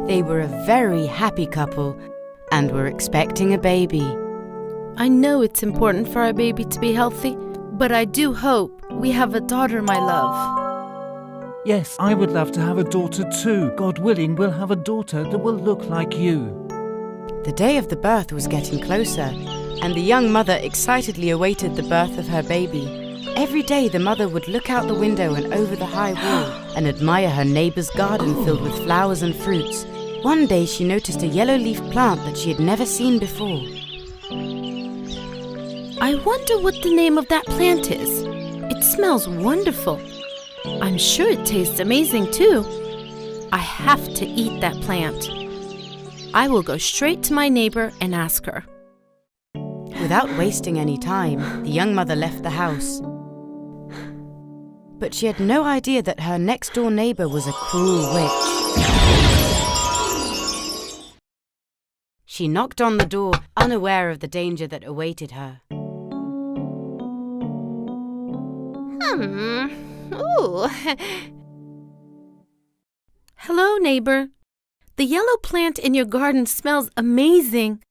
They were a very happy couple and were expecting a baby. I know it's important for our baby to be healthy, but I do hope we have a daughter, my love. Yes, I would love to have a daughter too. God willing, we'll have a daughter that will look like you. The day of the birth was getting closer, and the young mother excitedly awaited the birth of her baby. Every day the mother would look out the window and over the high wall and admire her neighbour's garden filled with flowers and fruits. One day she noticed a yellow leaf plant that she had never seen before. I wonder what the name of that plant is. It smells wonderful. I'm sure it tastes amazing too. I have to eat that plant. I will go straight to my neighbor and ask her. Without wasting any time, the young mother left the house. But she had no idea that her next-door neighbor was a cruel witch. She knocked on the door, unaware of the danger that awaited her. Ooh. Hello, neighbor. The yellow plant in your garden smells amazing.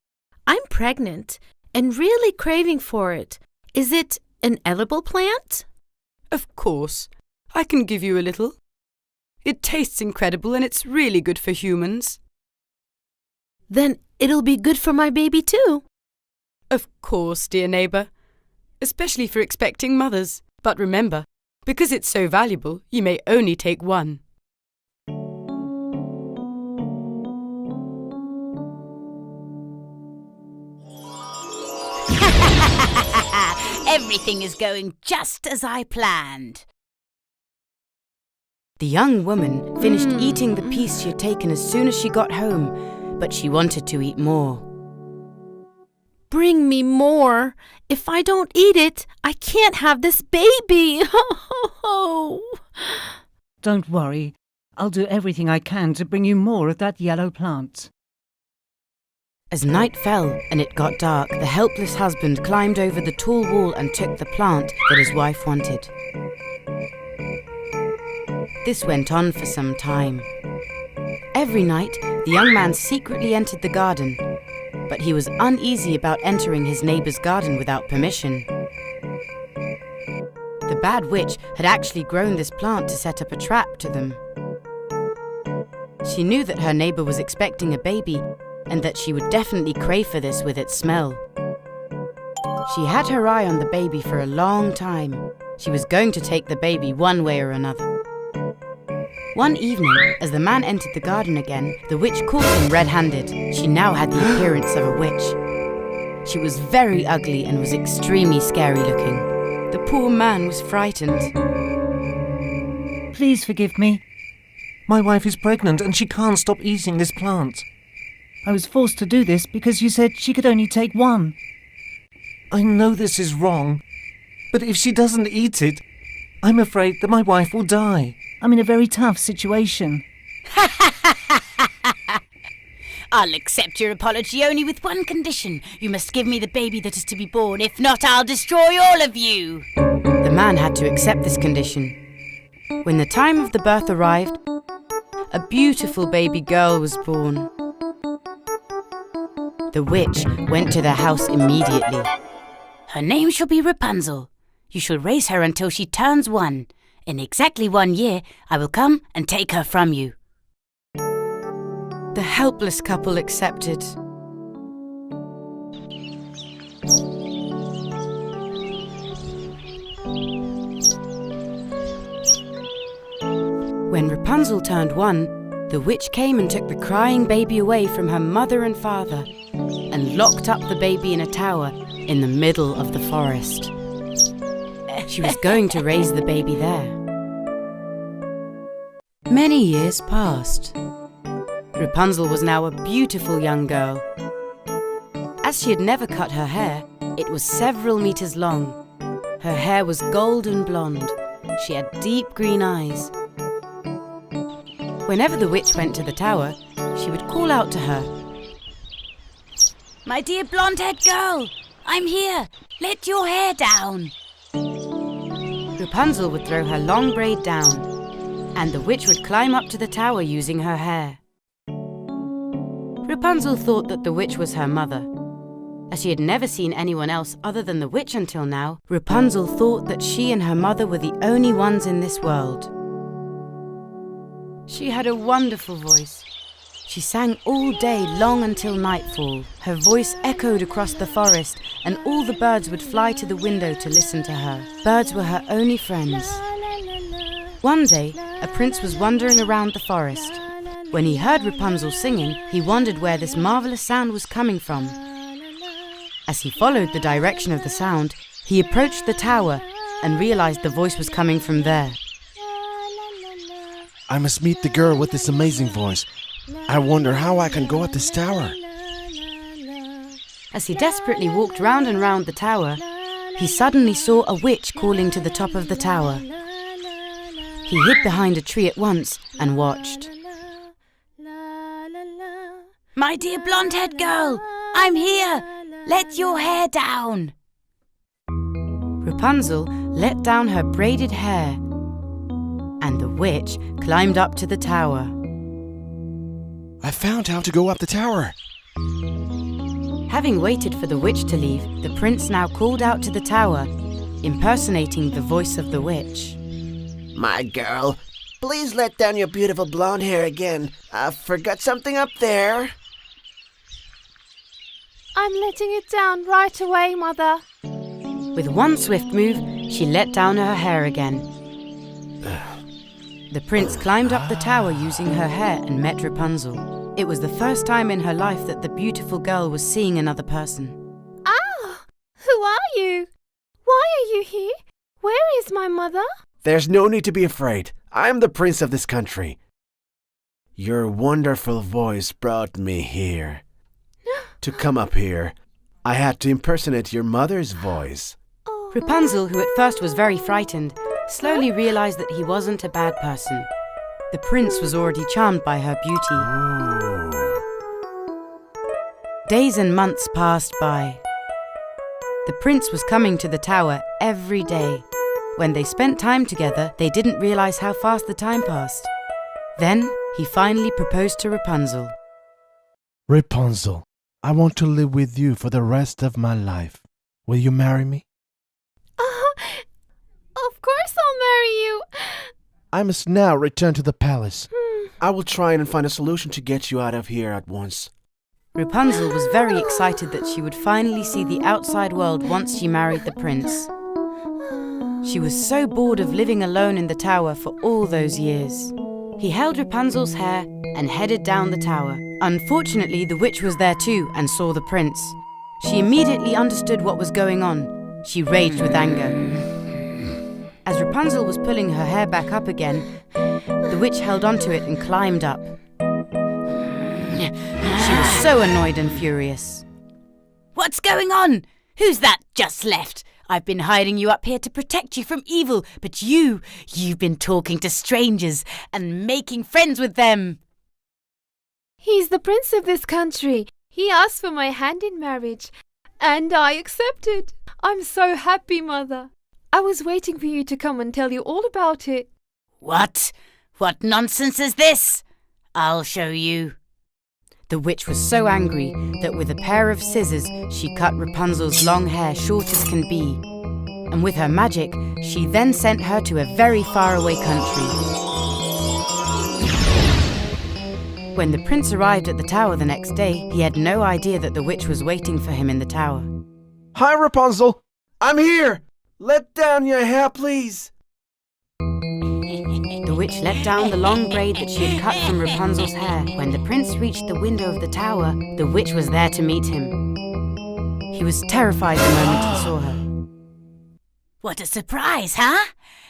I'm pregnant and really craving for it. Is it an edible plant? Of course. I can give you a little. It tastes incredible and it's really good for humans. Then it'll be good for my baby too. Of course, dear neighbour. Especially for expecting mothers. But remember, because it's so valuable, you may only take one. Everything is going just as I planned. The young woman finished eating the piece she had taken as soon as she got home, but she wanted to eat more. Bring me more. If I don't eat it, I can't have this baby. Don't worry. I'll do everything I can to bring you more of that yellow plant. As night fell and it got dark, the helpless husband climbed over the tall wall and took the plant that his wife wanted. This went on for some time. Every night, the young man secretly entered the garden, but he was uneasy about entering his neighbour's garden without permission. The bad witch had actually grown this plant to set up a trap to them. She knew that her neighbour was expecting a baby and that she would definitely crave for this with its smell. She had her eye on the baby for a long time. She was going to take the baby one way or another. One evening, as the man entered the garden again, the witch caught him red-handed. She now had the appearance of a witch. She was very ugly and was extremely scary-looking. The poor man was frightened. Please forgive me. My wife is pregnant and she can't stop eating this plant. I was forced to do this because you said she could only take one. I know this is wrong, but if she doesn't eat it, I'm afraid that my wife will die. I'm in a very tough situation. I'll accept your apology only with one condition. You must give me the baby that is to be born. If not, I'll destroy all of you. The man had to accept this condition. When the time of the birth arrived, a beautiful baby girl was born. The witch went to their house immediately. Her name shall be Rapunzel. You shall raise her until she turns 1. In exactly 1 year, I will come and take her from you. The helpless couple accepted. When Rapunzel turned 1, the witch came and took the crying baby away from her mother and father and locked up the baby in a tower in the middle of the forest. She was going to raise the baby there. Many years passed. Rapunzel was now a beautiful young girl. As she had never cut her hair, it was several meters long. Her hair was golden blonde. She had deep green eyes. Whenever the witch went to the tower, she would call out to her. My dear blonde-haired girl, I'm here. Let your hair down. Rapunzel would throw her long braid down, and the witch would climb up to the tower using her hair. Rapunzel thought that the witch was her mother. As she had never seen anyone else other than the witch until now, Rapunzel thought that she and her mother were the only ones in this world. She had a wonderful voice. She sang all day long until nightfall. Her voice echoed across the forest, and all the birds would fly to the window to listen to her. Birds were her only friends. One day, a prince was wandering around the forest. When he heard Rapunzel singing, he wondered where this marvelous sound was coming from. As he followed the direction of the sound, he approached the tower and realized the voice was coming from there. I must meet the girl with this amazing voice. I wonder how I can go up this tower. As he desperately walked round and round the tower, he suddenly saw a witch calling to the top of the tower. He hid behind a tree at once and watched. My dear blonde-haired girl, I'm here. Let your hair down. Rapunzel let down her braided hair, and the witch climbed up to the tower. I found how to go up the tower. Having waited for the witch to leave, the prince now called out to the tower, impersonating the voice of the witch. My girl, please let down your beautiful blonde hair again. I forgot something up there. I'm letting it down right away, Mother. With one swift move, she let down her hair again. The prince climbed up the tower using her hair and met Rapunzel. It was the first time in her life that the beautiful girl was seeing another person. Ah! Who are you? Why are you here? Where is my mother? There's no need to be afraid. I'm the prince of this country. Your wonderful voice brought me here. To come up here, I had to impersonate your mother's voice. Rapunzel, who at first was very frightened, slowly realized that he wasn't a bad person. The prince was already charmed by her beauty. Days and months passed by. The prince was coming to the tower every day. When they spent time together, they didn't realize how fast the time passed. Then, he finally proposed to Rapunzel. Rapunzel, I want to live with you for the rest of my life. Will you marry me? Of course I'll marry you. I must now return to the palace. I will try and find a solution to get you out of here at once. Rapunzel was very excited that she would finally see the outside world once she married the prince. She was so bored of living alone in the tower for all those years. He held Rapunzel's hair and headed down the tower. Unfortunately, the witch was there too and saw the prince. She immediately understood what was going on. She raged with anger. As Rapunzel was pulling her hair back up again, the witch held onto it and climbed up. She was so annoyed and furious. What's going on? Who's that just left? I've been hiding you up here to protect you from evil, but you've been talking to strangers and making friends with them. He's the prince of this country. He asked for my hand in marriage, and I accepted. I'm so happy, Mother. I was waiting for you to come and tell you all about it. What? What nonsense is this? I'll show you. The witch was so angry that with a pair of scissors she cut Rapunzel's long hair short as can be. And with her magic, she then sent her to a very faraway country. When the prince arrived at the tower the next day, he had no idea that the witch was waiting for him in the tower. Hi, Rapunzel. I'm here. Let down your hair, please. The witch let down the long braid that she had cut from Rapunzel's hair. When the prince reached the window of the tower, the witch was there to meet him. He was terrified the moment he saw her. What a surprise, huh?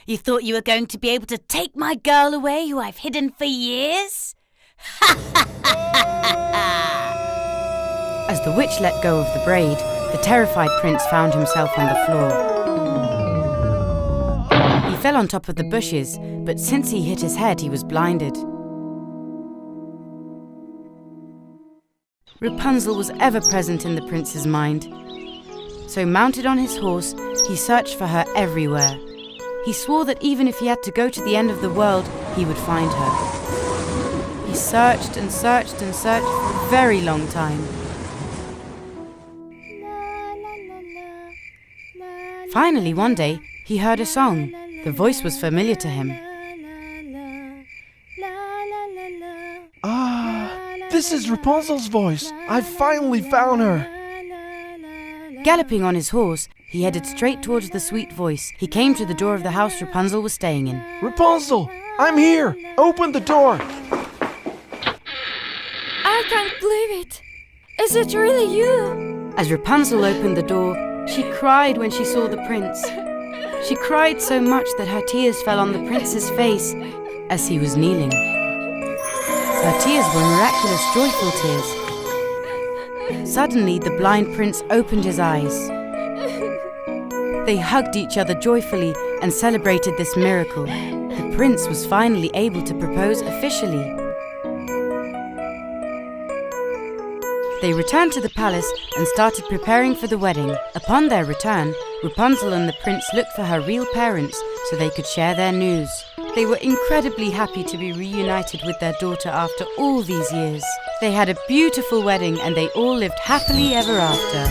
You thought you were going to be able to take my girl away who I've hidden for years? As the witch let go of the braid, the terrified prince found himself on the floor. He fell on top of the bushes, but since he hit his head, he was blinded. Rapunzel was ever present in the prince's mind. So mounted on his horse, he searched for her everywhere. He swore that even if he had to go to the end of the world, he would find her. He searched and searched and searched for a very long time. Finally, one day, he heard a song. The voice was familiar to him. This is Rapunzel's voice. I finally found her. Galloping on his horse, he headed straight towards the sweet voice. He came to the door of the house Rapunzel was staying in. Rapunzel, I'm here. Open the door. I can't believe it. Is it really you? As Rapunzel opened the door, she cried when she saw the prince. She cried so much that her tears fell on the prince's face as he was kneeling. Her tears were miraculous, joyful tears. Suddenly, the blind prince opened his eyes. They hugged each other joyfully and celebrated this miracle. The prince was finally able to propose officially. They returned to the palace and started preparing for the wedding. Upon their return, Rapunzel and the prince looked for her real parents so they could share their news. They were incredibly happy to be reunited with their daughter after all these years. They had a beautiful wedding and they all lived happily ever after.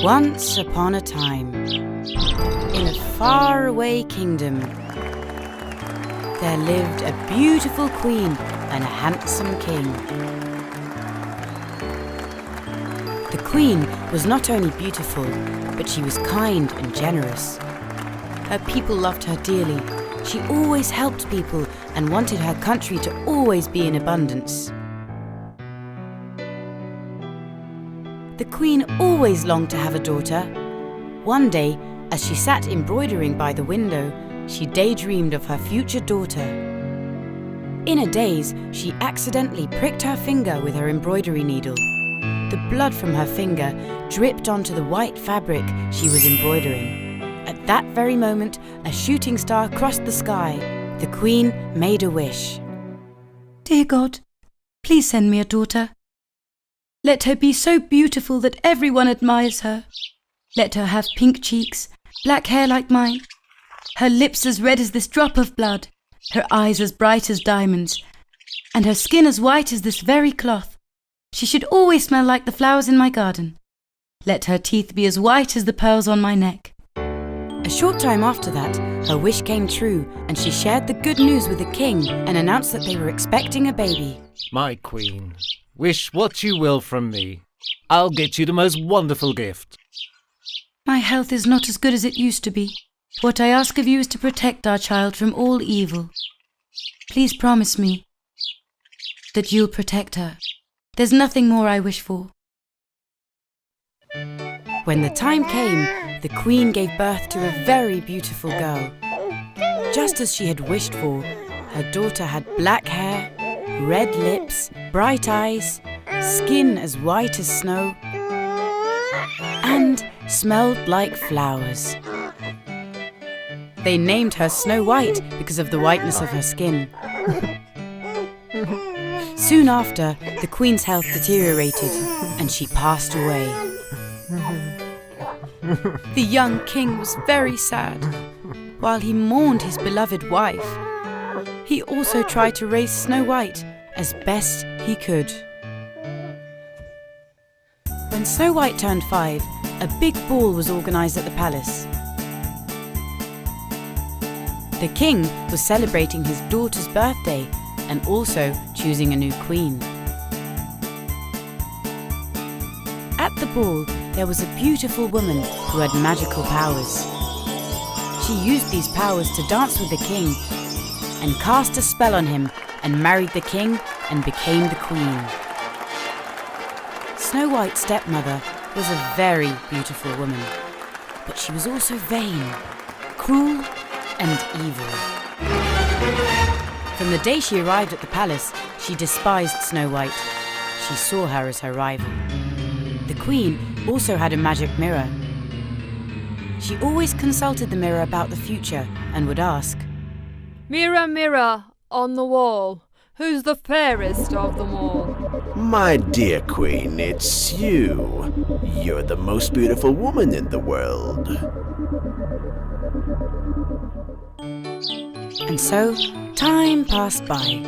Once upon a time, in a faraway kingdom, there lived a beautiful queen and a handsome king. The queen was not only beautiful, but she was kind and generous. Her people loved her dearly. She always helped people and wanted her country to always be in abundance. The queen always longed to have a daughter. One day, as she sat embroidering by the window, she daydreamed of her future daughter. In a daze, she accidentally pricked her finger with her embroidery needle. The blood from her finger dripped onto the white fabric she was embroidering. At that very moment, a shooting star crossed the sky. The queen made a wish. Dear God, please send me a daughter. Let her be so beautiful that everyone admires her. Let her have pink cheeks, black hair like mine, her lips as red as this drop of blood, her eyes as bright as diamonds, and her skin as white as this very cloth. She should always smell like the flowers in my garden. Let her teeth be as white as the pearls on my neck. A short time after that, her wish came true, and she shared the good news with the king and announced that they were expecting a baby. My queen, wish what you will from me. I'll get you the most wonderful gift. My health is not as good as it used to be. What I ask of you is to protect our child from all evil. Please promise me that you'll protect her. There's nothing more I wish for. When the time came, the queen gave birth to a very beautiful girl. Just as she had wished for, her daughter had black hair, red lips, bright eyes, skin as white as snow, and smelled like flowers. They named her Snow White because of the whiteness of her skin. Soon after, the queen's health deteriorated and she passed away. The young king was very sad. While he mourned his beloved wife, he also tried to raise Snow White as best he could. When Snow White turned 5, a big ball was organised at the palace. The king was celebrating his daughter's birthday and also choosing a new queen. At the ball, there was a beautiful woman who had magical powers. She used these powers to dance with the king and cast a spell on him and married the king and became the queen. Snow White's stepmother was a very beautiful woman, but she was also vain, cruel, and evil. From the day she arrived at the palace, she despised Snow White. She saw her as her rival. The queen also had a magic mirror. She always consulted the mirror about the future and would ask, "Mirror, mirror on the wall, who's the fairest of them all?" My dear queen, it's you. You're the most beautiful woman in the world. And so, time passed by.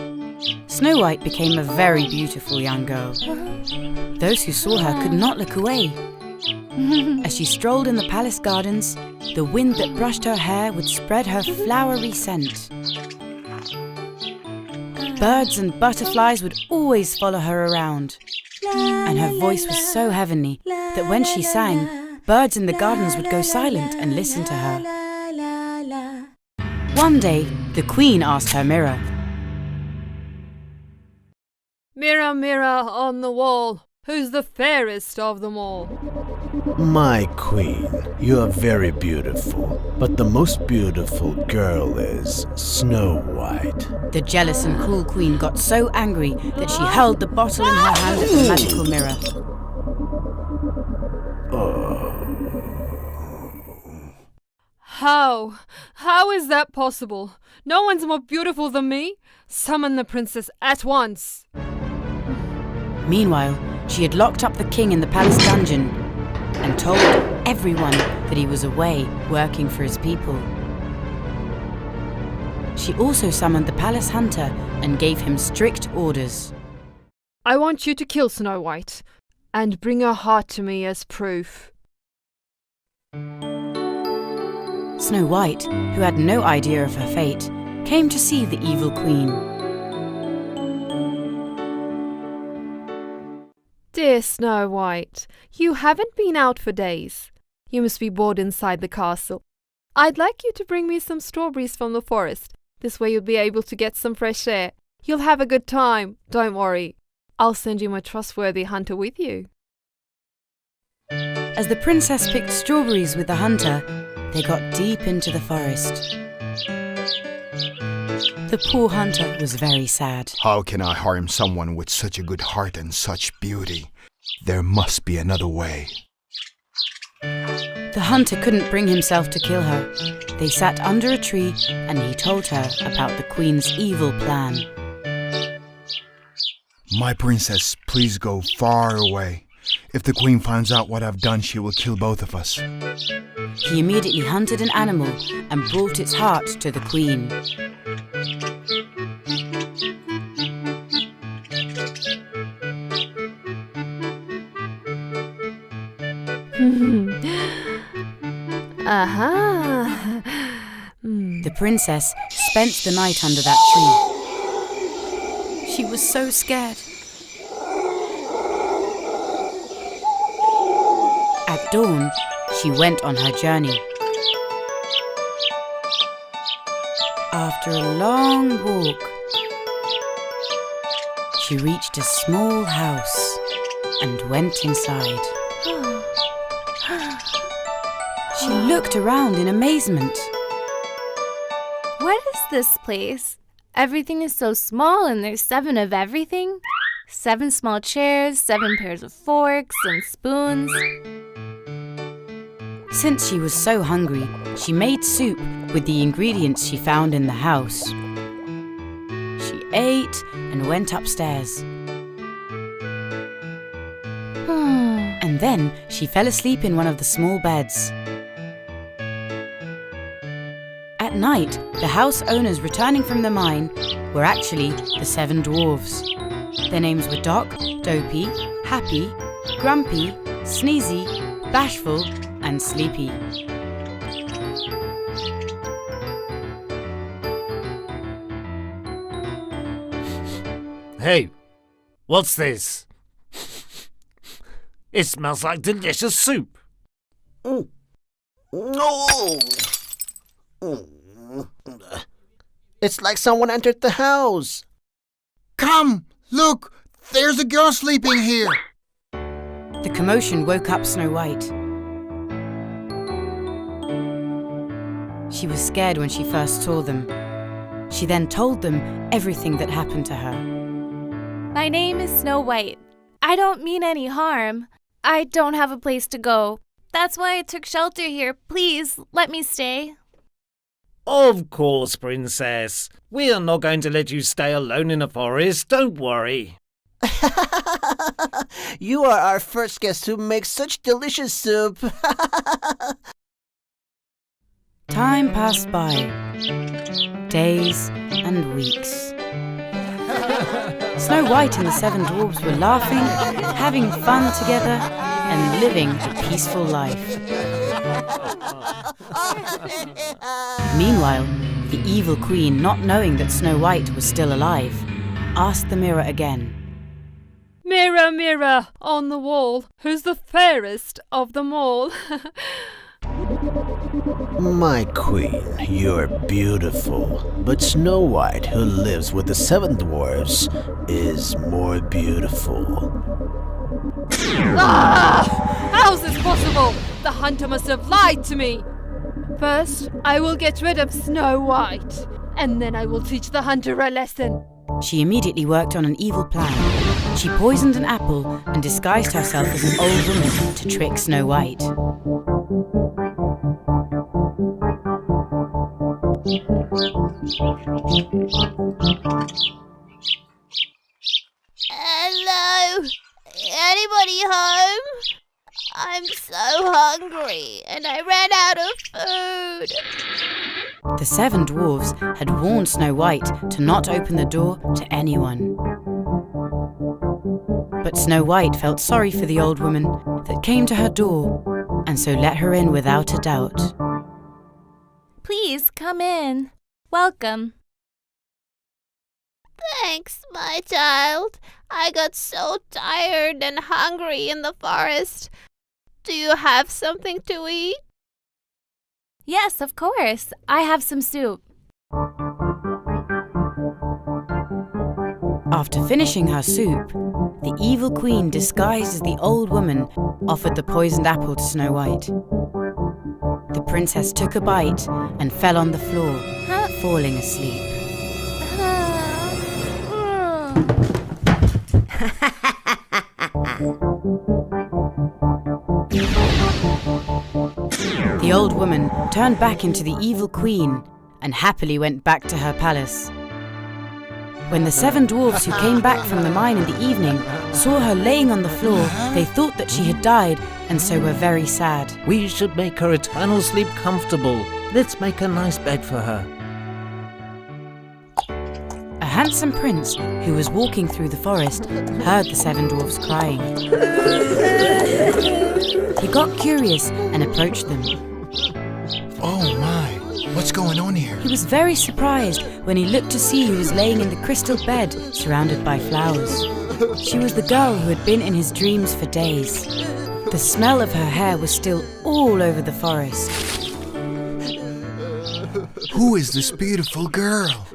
Snow White became a very beautiful young girl. Those who saw her could not look away. As she strolled in the palace gardens, the wind that brushed her hair would spread her flowery scent. Birds and butterflies would always follow her around. And her voice was so heavenly that when she sang, birds in the gardens would go silent and listen to her. One day, the queen asked her mirror, "Mirror, mirror on the wall, who's the fairest of them all?" My queen, you are very beautiful, but the most beautiful girl is Snow White. The jealous and cruel queen got so angry that she hurled the bottle in her hand at the magical mirror. How is that possible? No one's more beautiful than me. Summon the princess at once. Meanwhile, she had locked up the king in the palace dungeon and told everyone that he was away working for his people. She also summoned the palace hunter and gave him strict orders. I want you to kill Snow White and bring her heart to me as proof. Snow White, who had no idea of her fate, came to see the evil queen. Dear Snow White, you haven't been out for days. You must be bored inside the castle. I'd like you to bring me some strawberries from the forest. This way you'll be able to get some fresh air. You'll have a good time, don't worry. I'll send you my trustworthy hunter with you. As the princess picked strawberries with the hunter, they got deep into the forest. The poor hunter was very sad. How can I harm someone with such a good heart and such beauty? There must be another way. The hunter couldn't bring himself to kill her. They sat under a tree and he told her about the queen's evil plan. My princess, please go far away. If the queen finds out what I've done, she will kill both of us. He immediately hunted an animal and brought its heart to the queen. Aha! The princess spent the night under that tree. She was so scared. At dawn, she went on her journey. After a long walk, she reached a small house and went inside. She looked around in amazement. What is this place? Everything is so small and there's 7 of everything. 7 small chairs, 7 pairs of forks and spoons. Since she was so hungry, she made soup with the ingredients she found in the house. She ate and went upstairs. And then she fell asleep in one of the small beds. At night, the house owners returning from the mine were actually the 7 dwarves. Their names were Doc, Dopey, Happy, Grumpy, Sneezy, Bashful, and Sleepy. Hey, what's this? It smells like delicious soup. No! It's like someone entered the house. Come! Look! There's a girl sleeping here! The commotion woke up Snow White. She was scared when she first saw them. She then told them everything that happened to her. My name is Snow White. I don't mean any harm. I don't have a place to go. That's why I took shelter here. Please, let me stay. Of course, Princess. We are not going to let you stay alone in the forest, don't worry. You are our first guest who makes such delicious soup. Time passed by. Days and weeks. Snow White and the 7 dwarfs were laughing, having fun together, and living a peaceful life. Meanwhile, the evil queen, not knowing that Snow White was still alive, asked the mirror again. Mirror, mirror on the wall, who's the fairest of them all? My queen, you're beautiful, but Snow White, who lives with the 7 dwarfs, is more beautiful. Ah! How's this possible? The hunter must have lied to me. First, I will get rid of Snow White, and then I will teach the hunter a lesson. She immediately worked on an evil plan. She poisoned an apple and disguised herself as an old woman to trick Snow White. Hello? Anybody home? I'm so hungry and I ran out of food. The 7 dwarfs had warned Snow White to not open the door to anyone. But Snow White felt sorry for the old woman that came to her door, and so let her in without a doubt. Please come in. Welcome. Thanks, my child. I got so tired and hungry in the forest. Do you have something to eat? Yes, of course. I have some soup. After finishing her soup, the evil queen, disguised as the old woman, offered the poisoned apple to Snow White. The princess took a bite and fell on the floor, falling asleep. The old woman turned back into the evil queen and happily went back to her palace. When the 7 dwarfs who came back from the mine in the evening saw her laying on the floor, they thought that she had died and so were very sad. We should make her eternal sleep comfortable. Let's make a nice bed for her. A handsome prince who was walking through the forest heard the 7 dwarfs crying. He got curious and approached them. Oh my, what's going on here? He was very surprised when he looked to see who was laying in the crystal bed surrounded by flowers. She was the girl who had been in his dreams for days. The smell of her hair was still all over the forest. Who is this beautiful girl?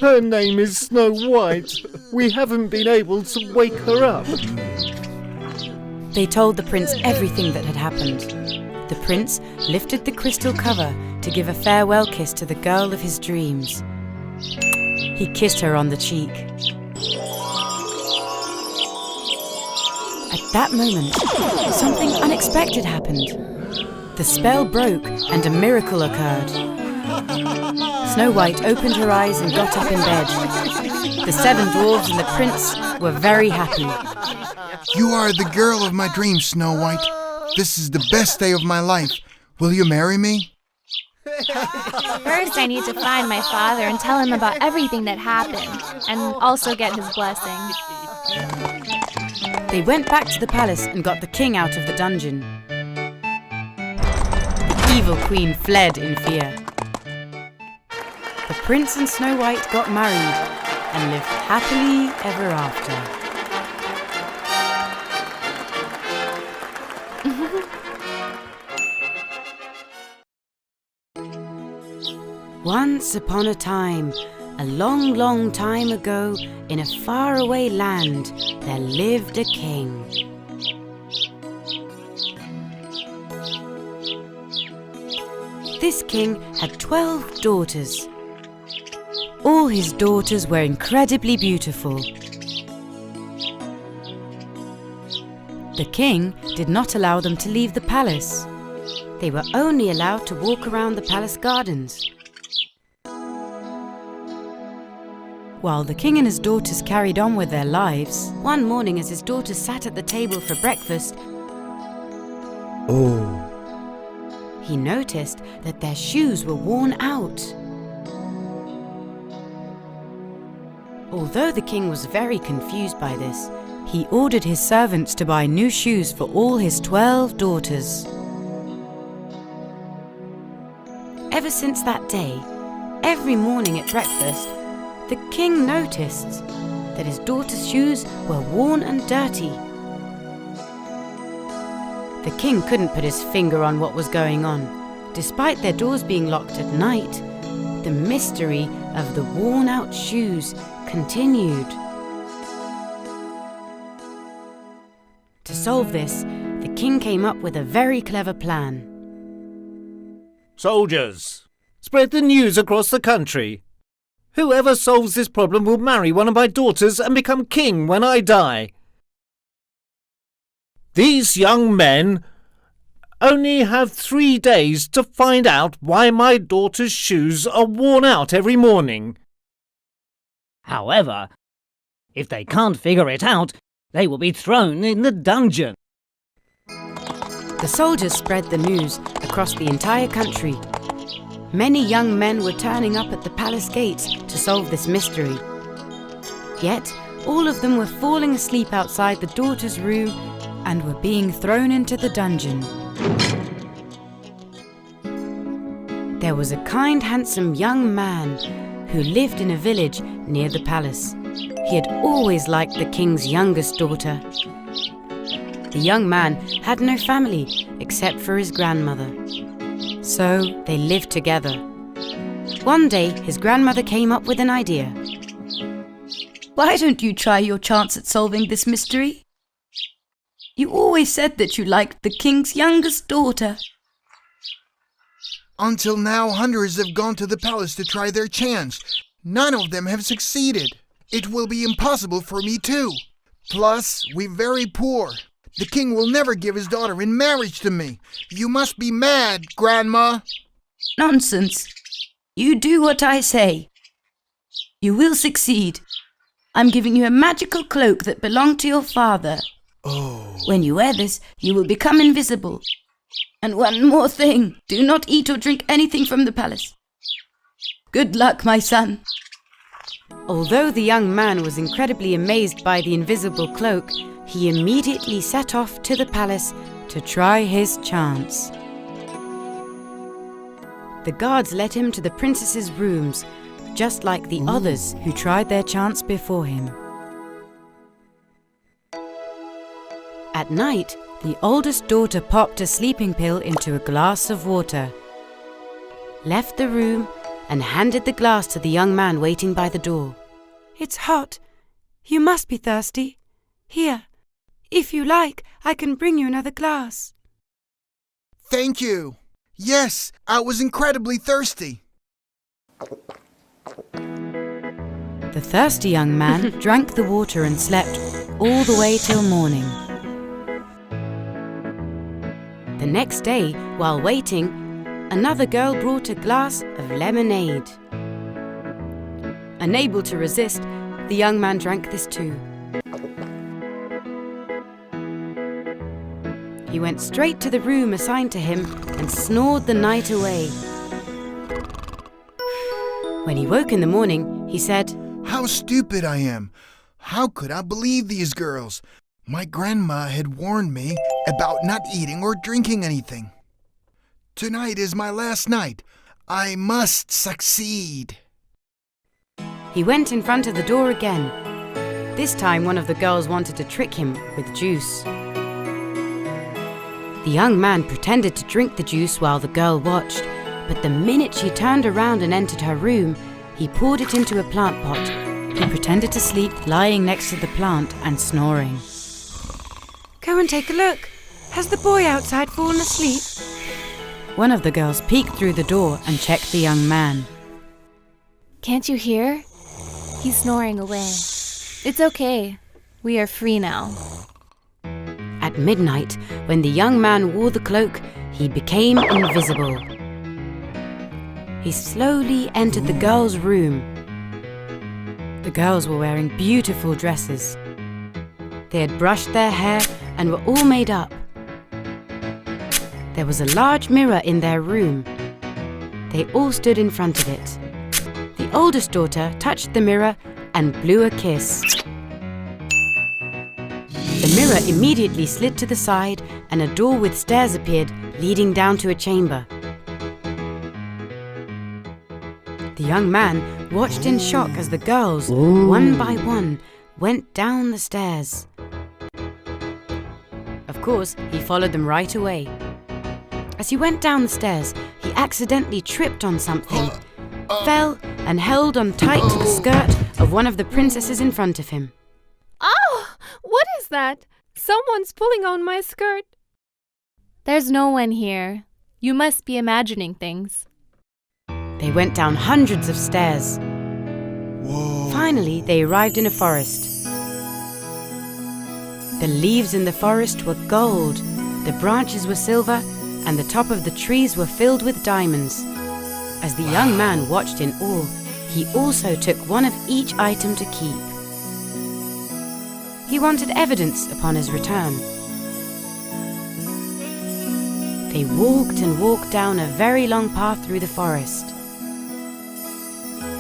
Her name is Snow White. We haven't been able to wake her up. They told the prince everything that had happened. The prince lifted the crystal cover to give a farewell kiss to the girl of his dreams. He kissed her on the cheek. At that moment, something unexpected happened. The spell broke and a miracle occurred. Snow White opened her eyes and got up in bed. The 7 dwarves and the prince were very happy. You are the girl of my dreams, Snow White. This is the best day of my life. Will you marry me? First, I need to find my father and tell him about everything that happened, and also get his blessing. They went back to the palace and got the king out of the dungeon. The evil queen fled in fear. The prince and Snow White got married and lived happily ever after. Once upon a time, a long, long time ago, in a faraway land, there lived a king. This king had 12 daughters. All his daughters were incredibly beautiful. The king did not allow them to leave the palace. They were only allowed to walk around the palace gardens. While the king and his daughters carried on with their lives, one morning as his daughters sat at the table for breakfast, he noticed that their shoes were worn out. Although the king was very confused by this, he ordered his servants to buy new shoes for all his 12 daughters. Ever since that day, every morning at breakfast, the king noticed that his daughters' shoes were worn and dirty. The king couldn't put his finger on what was going on. Despite their doors being locked at night, the mystery of the worn-out shoes continued. To solve this, the king came up with a very clever plan. Soldiers, spread the news across the country. Whoever solves this problem will marry one of my daughters and become king when I die. These young men only have 3 days to find out why my daughter's shoes are worn out every morning. However, if they can't figure it out, they will be thrown in the dungeon. The soldiers spread the news across the entire country. Many young men were turning up at the palace gates to solve this mystery. Yet, all of them were falling asleep outside the daughter's room and were being thrown into the dungeon. There was a kind, handsome young man who lived in a village near the palace. He had always liked the king's youngest daughter. The young man had no family except for his grandmother. So they lived together. One day, his grandmother came up with an idea. Why don't you try your chance at solving this mystery? You always said that you liked the king's youngest daughter. Until now, hundreds have gone to the palace to try their chance. None of them have succeeded. It will be impossible for me too. Plus, we're very poor. The king will never give his daughter in marriage to me. You must be mad, Grandma. Nonsense. You do what I say. You will succeed. I'm giving you a magical cloak that belonged to your father. When you wear this, you will become invisible. And one more thing, do not eat or drink anything from the palace. Good luck, my son. Although the young man was incredibly amazed by the invisible cloak, he immediately set off to the palace to try his chance. The guards led him to the princess's rooms, just like the others who tried their chance before him. At night, the oldest daughter popped a sleeping pill into a glass of water, left the room, and handed the glass to the young man waiting by the door. It's hot. You must be thirsty. Here, if you like, I can bring you another glass. Thank you. Yes, I was incredibly thirsty. The thirsty young man drank the water and slept all the way till morning. The next day, while waiting, another girl brought a glass of lemonade. Unable to resist, the young man drank this too. He went straight to the room assigned to him and snored the night away. When he woke in the morning, he said, How stupid I am. How could I believe these girls? My grandma had warned me about not eating or drinking anything. Tonight is my last night. I must succeed. He went in front of the door again. This time one of the girls wanted to trick him with juice. The young man pretended to drink the juice while the girl watched, but the minute she turned around and entered her room, he poured it into a plant pot. He pretended to sleep, lying next to the plant and snoring. Go and take a look. Has the boy outside fallen asleep? One of the girls peeked through the door and checked the young man. Can't you hear? He's snoring away. It's okay. We are free now. At midnight, when the young man wore the cloak, he became invisible. He slowly entered the girl's room. The girls were wearing beautiful dresses. They had brushed their hair and were all made up. There was a large mirror in their room. They all stood in front of it. The oldest daughter touched the mirror and blew a kiss. The mirror immediately slid to the side and a door with stairs appeared, leading down to a chamber. The young man watched in shock as the girls, one by one, went down the stairs. Of course, he followed them right away. As he went down the stairs, he accidentally tripped on something, fell and held on tight to the skirt of one of the princesses in front of him. Oh, what is that? Someone's pulling on my skirt. There's no one here. You must be imagining things. They went down hundreds of stairs. Finally, they arrived in a forest. The leaves in the forest were gold, the branches were silver, and the top of the trees were filled with diamonds. As the young man watched in awe, he also took one of each item to keep. He wanted evidence upon his return. They walked and walked down a very long path through the forest.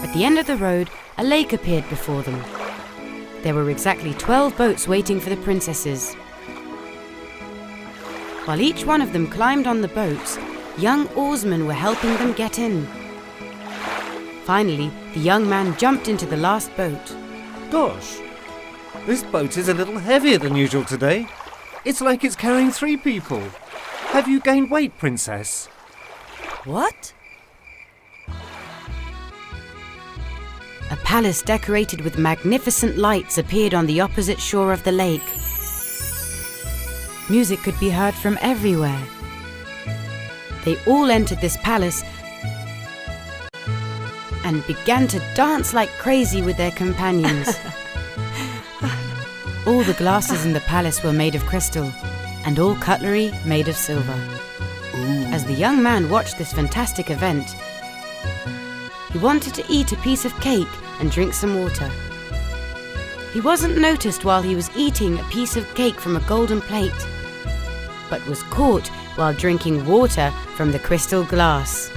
At the end of the road, a lake appeared before them. There were exactly 12 boats waiting for the princesses. While each one of them climbed on the boats, young oarsmen were helping them get in. Finally, the young man jumped into the last boat. Gosh, this boat is a little heavier than usual today. It's like it's carrying 3 people. Have you gained weight, Princess? What? A palace decorated with magnificent lights appeared on the opposite shore of the lake. Music could be heard from everywhere. They all entered this palace and began to dance like crazy with their companions. All the glasses in the palace were made of crystal, and all cutlery made of silver. As the young man watched this fantastic event, he wanted to eat a piece of cake and drink some water. He wasn't noticed while he was eating a piece of cake from a golden plate, but was caught while drinking water from the crystal glass.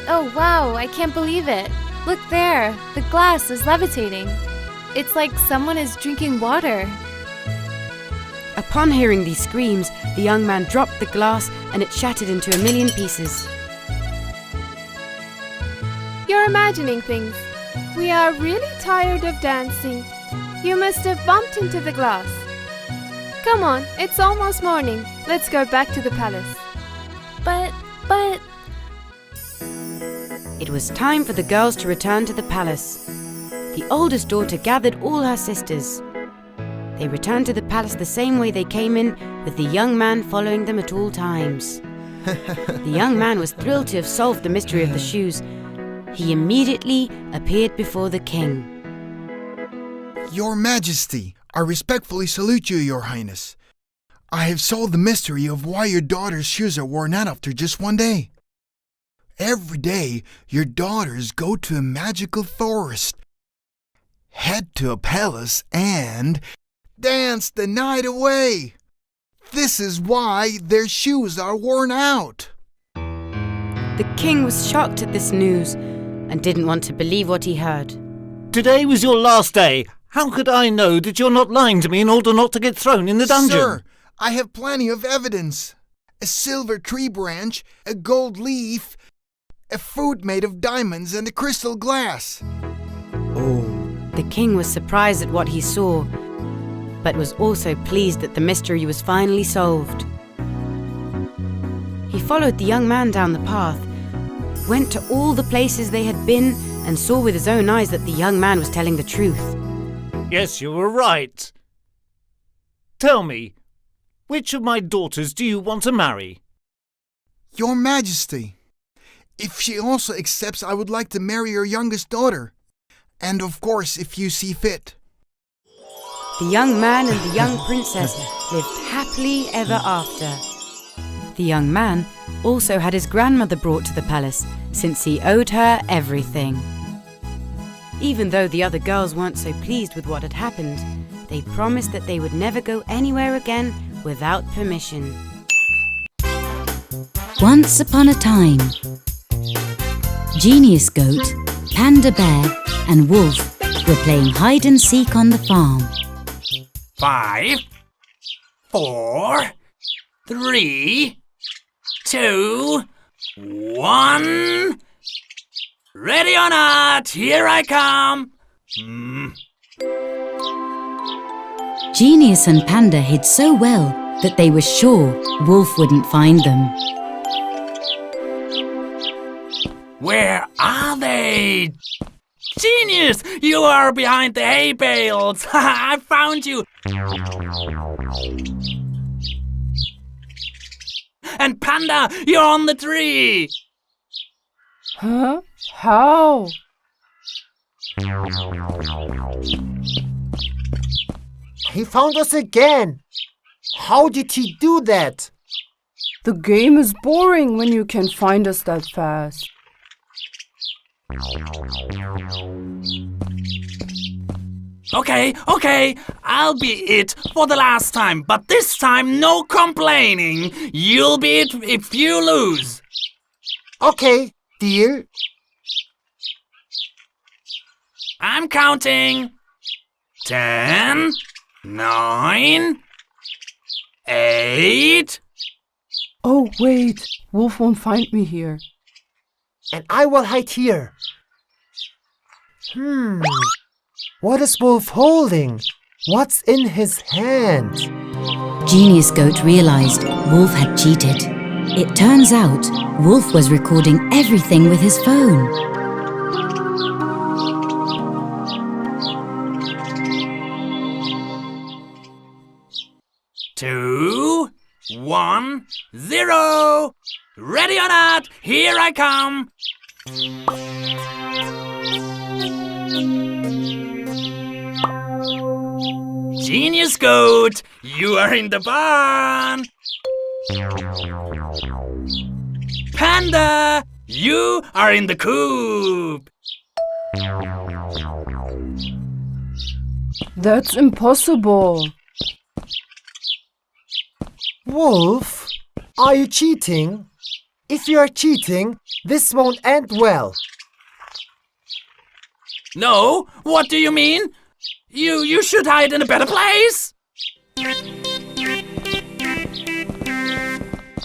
Oh wow, I can't believe it. Look there, the glass is levitating. It's like someone is drinking water. Upon hearing these screams, the young man dropped the glass and it shattered into a million pieces. You're imagining things. We are really tired of dancing. You must have bumped into the glass. Come on, it's almost morning. Let's go back to the palace. But... It was time for the girls to return to the palace. The oldest daughter gathered all her sisters. They returned to the palace the same way they came in, with the young man following them at all times. The young man was thrilled to have solved the mystery of the shoes. He immediately appeared before the king. Your Majesty, I respectfully salute you, Your Highness. I have solved the mystery of why your daughter's shoes are worn out after just one day. Every day, your daughters go to a magical forest, head to a palace, and dance the night away. This is why their shoes are worn out. The king was shocked at this news and didn't want to believe what he heard. Today was your last day. How could I know that you're not lying to me in order not to get thrown in the dungeon? Sir, I have plenty of evidence. A silver tree branch, a gold leaf, a fruit made of diamonds, and a crystal glass. The king was surprised at what he saw, but was also pleased that the mystery was finally solved. He followed the young man down the path, went to all the places they had been, and saw with his own eyes that the young man was telling the truth. Yes, you were right. Tell me, which of my daughters do you want to marry? Your Majesty, if she also accepts, I would like to marry your youngest daughter. And of course, if you see fit. The young man and the young princess lived happily ever after. The young man also had his grandmother brought to the palace, since he owed her everything. Even though the other girls weren't so pleased with what had happened, they promised that they would never go anywhere again without permission. Once upon a time, Genius Goat, Panda Bear and Wolf were playing hide and seek on the farm. 5, 4, 3, 2, 1. Ready or not, here I come. Genius and Panda hid so well that they were sure Wolf wouldn't find them. Where are they? Genius, you are behind the hay bales. I found you. And Panda, you're on the tree. Huh? How? He found us again. How did he do that? The game is boring when you can find us that fast. Okay, I'll be it for the last time, but this time no complaining. You'll be it if you lose. Okay, deal. I'm counting. 10, 9, 8. Oh, wait. Wolf won't find me here. And I will hide here. What is Wolf holding? What's in his hand? Genius Goat realized Wolf had cheated. It turns out Wolf was recording everything with his phone. 2, 1, 0. Ready or not, here I come. Genius Goat, you are in the barn. Panda, you are in the coop. That's impossible. Wolf, are you cheating? If you are cheating, this won't end well. No, what do you mean? You should hide in a better place.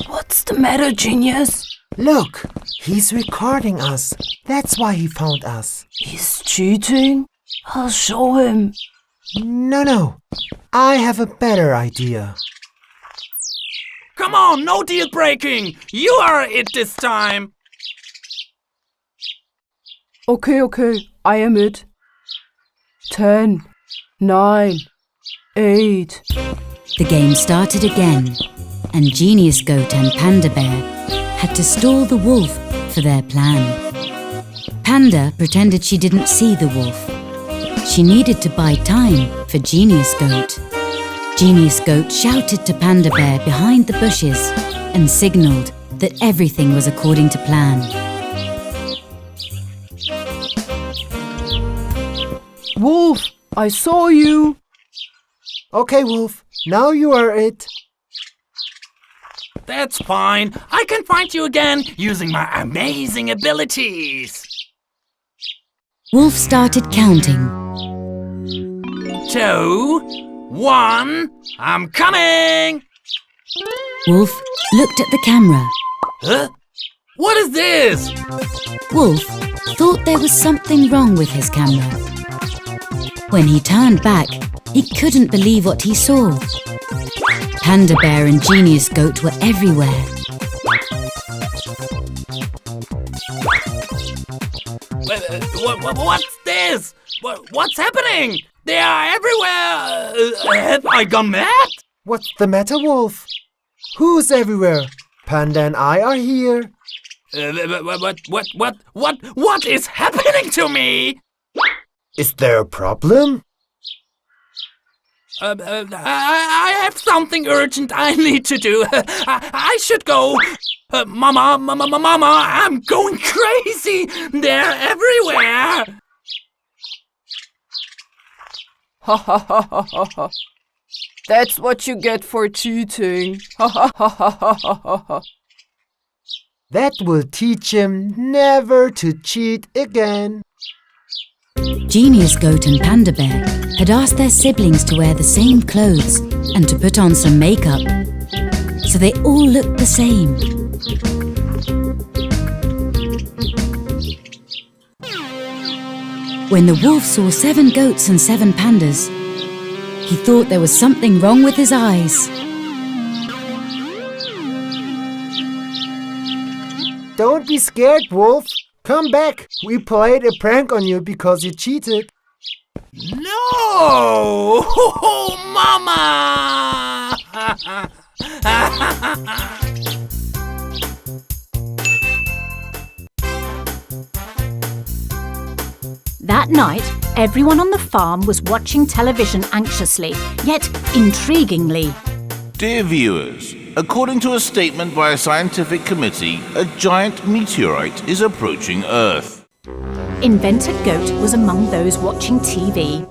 What's the matter, Genius? Look, he's recording us. That's why he found us. He's cheating? I'll show him. No. I have a better idea. Come on, no deal breaking. You are it this time. Okay, I am it. 10, 9, 8. The game started again, and Genius Goat and Panda Bear had to stall the wolf for their plan. Panda pretended she didn't see the wolf. She needed to buy time for Genius Goat. Genius Goat shouted to Panda Bear behind the bushes and signaled that everything was according to plan. Wolf, I saw you. Okay, Wolf, now you are it. That's fine. I can find you again using my amazing abilities. Wolf started counting. 2, 1, I'm coming! Wolf looked at the camera. Huh? What is this? Wolf thought there was something wrong with his camera. When he turned back, he couldn't believe what he saw. Panda Bear and Genius Goat were everywhere. What's this? What's happening? They are everywhere. Have I gone mad? What's the matter, Wolf? Who's everywhere? Panda and I are here. What is happening to me? Is there a problem? I have something urgent I need to do. I should go. Mama, I'm going crazy. They're everywhere. Ha ha ha ha ha ha. That's what you get for cheating. Ha ha ha ha ha ha ha. That will teach him never to cheat again. Genius Goat and Panda Bear had asked their siblings to wear the same clothes and to put on some makeup, so they all looked the same. When the wolf saw 7 goats and 7 pandas, he thought there was something wrong with his eyes. Don't be scared, Wolf. Come back. We played a prank on you because you cheated. No! Oh, Mama! That night, everyone on the farm was watching television anxiously, yet intriguingly. Dear viewers, according to a statement by a scientific committee, a giant meteorite is approaching Earth. Inventor Goat was among those watching TV.